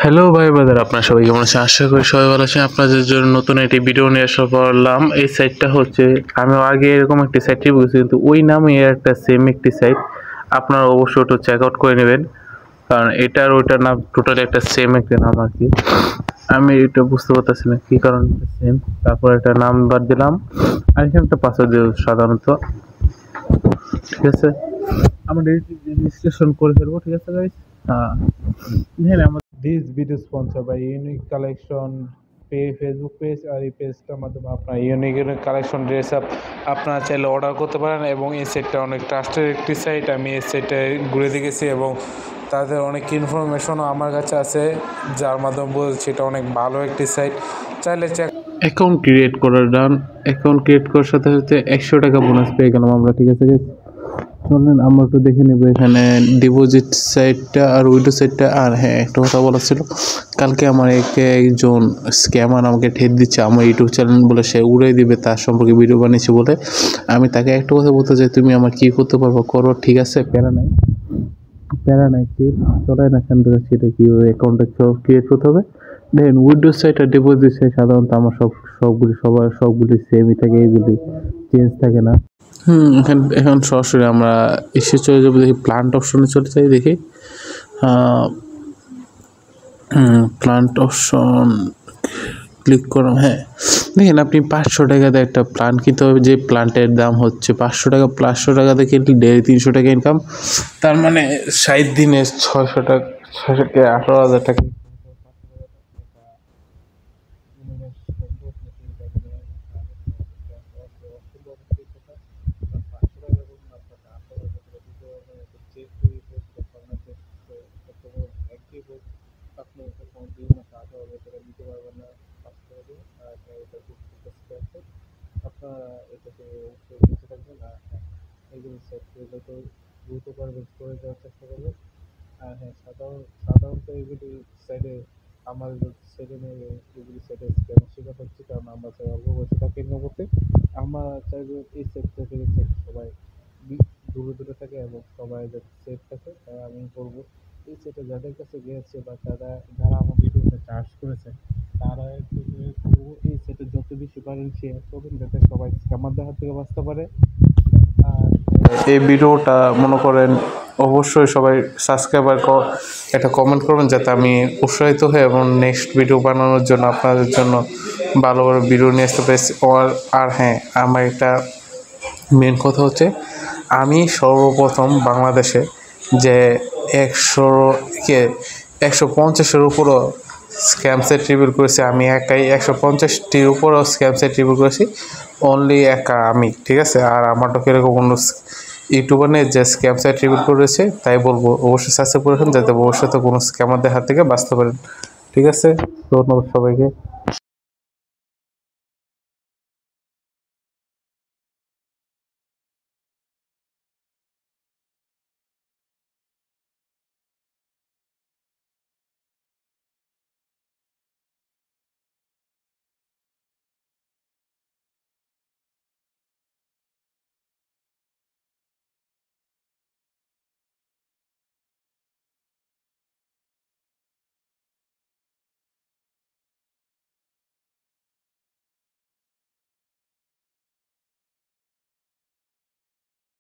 Hello ভাই brother, আপনার সবাই কেমন আছেন? আশা করি সবাই ভালো আছেন। আপনাদের জন্য নতুন একটি ভিডিও নিয়ে আসা পড়লাম। এই সাইটটা হচ্ছে, আমি আগে এরকম একটি সাইট বুঝছি, কিন্তু ওই নামে একটা সেম একটি সাইট। আপনারা অবশ্যই ওটা চেক আউট করে নেবেন, কারণ এটার ওইটার নাম টোটালি একটা সেম একটা নাম আর কি। আমি এটা বুঝতে পারতেছি না কি কারণে সেম। তারপর একটা নাম্বার দিলাম আর এখানে একটা পাসওয়ার্ড দিলাম সাধারণত। ঠিক আছে, আমরা রেজিস্ট্রেশন করে ফেলবো। ঠিক আছে গাইস, হ্যাঁ আমার this video sponsor by unique collection Facebook page. আর এই পেজটার মাধ্যমে আপনার ইউনিক কালেকশন ড্রেস আপ আপনারা চাইলে অর্ডার করতে পারেন। এবং এই সাইটটা অনেক ট্রাস্টেড একটি সাইট। আমি এই সাইটে ঘুরে দেখেছি এবং তাদের অনেক ইনফরমেশনও আমার কাছে আছে, যার মাধ্যমে বলছি এটা অনেক ভালো একটি সাইট। চাইলে অ্যাকাউন্ট ক্রিয়েট করার ডান। অ্যাকাউন্ট ক্রিয়েট করার সাথে সাথে 100 টাকা বোনাস পেয়ে গেলাম আমরা। ঠিক আছে, চলেন আমরা একটু দেখে নেব এখানে ডিপোজিট সাইটটা আর উইডো সাইটটা। আর হ্যাঁ, একটা কথা বলা ছিল, কালকে আমার একজন স্ক্যামার আমাকে ঠেট দিচ্ছে আমার ইউটিউব চ্যানেল বলে, সে উড়াই দিবে, তার সম্পর্কে ভিডিও বানিয়েছে বলে। আমি তাকে একটা কথা বলতে চাই, তুমি আমার কী করতে পারবো করো, ঠিক আছে, প্যারা নাই কি চলাই না কেন ধরে সেটা কীভাবে অ্যাকাউন্টটা ক্রিয়েট করতে হবে। দেখেন উইন্ডোজ সাইট আর ডিপোজিট সাইট সাধারণত আমার সবগুলি সেমই থাকে, এগুলি চেঞ্জ থাকে না। এখন সরাসরি আমরা এসে চলে যাবো, দেখি প্লান্ট অপশনে চলে যাই, দেখি প্লান্ট অপশন ক্লিক করো। হ্যাঁ, দেখেন আপনি 500 টাকাতে একটা প্লান্ট কিনতে হবে, যে প্লান্টের দাম হচ্ছে 500 টাকা। 500 টাকাতে কিনলে ডেলি 300 টাকা ইনকাম, তার মানে 60 দিনে 600 টাকা, 18,000 টাকা। আপনি অ্যাকাউন্ট 2 মাস 18,000 টাকা দিতে পারবেন না, 500 টাকা দিয়ে। আর এটা খুব আছে, আপনারা এটাতে অবশ্যই বেঁচে থাকবেন। আর হ্যাঁ, এইগুলো সেট করে যত দ্রুত পারবেন করে দেওয়ার চেষ্টা করবেন। আর হ্যাঁ, সাধারণত এগুলি সাইডে আমাদের সেখানে এগুলি সাইডে স্ক্যামের শিকার হচ্ছে, কারণ আমরা চাই অল্প বয়সে টাকা ইনকাম করতে। আমরা চাইবো এই সেক্টর থেকে সবাই দূরে থাকে এবং সবাই যাতে সেফ থাকে, তাই আমি করবো এই সেটে যাদের কাছে গিয়েছে বা যারা আমার ভিডিওটা চার্জ করেছে, তারা একটু এই সেটে যত বেশি পারেন শেয়ার করবেন, যাতে সবাই স্ক্যামারদের হাত থেকে বাঁচতে পারে। আর এই ভিডিওটা মনে করেন অবশ্যই সবাই সাবস্ক্রাইবার একটা কমেন্ট করবেন, যাতে আমি উৎসাহিত হই এবং নেক্সট ভিডিও বানানোর জন্য আপনাদের জন্য ভালো ভালো ভিডিও নিয়ে আসতে পারি। আর হ্যাঁ, আমার একটা মেন কথা হচ্ছে, আমি সর্বপ্রথম বাংলাদেশে যে 150-এর উপরও স্ক্যাম সাইট রিভিউ করেছি। আমি একাই 150-টির উপরও স্ক্যাম সাইট রিভিউ করেছি, অনলি একা আমি। ঠিক আছে, আর আমারটা এরকম কোনো ইউটিউবার নেই যে স্ক্যাম সাইট রিভিউ করেছে। তাই বলবো অবশ্যই সাবস্ক্রাইব করে রাখুন, যাতে ভবিষ্যতে কোনো স্ক্যামারদের হাত থেকে বাঁচতে পারেন। ঠিক আছে, ধন্যবাদ সবাইকে।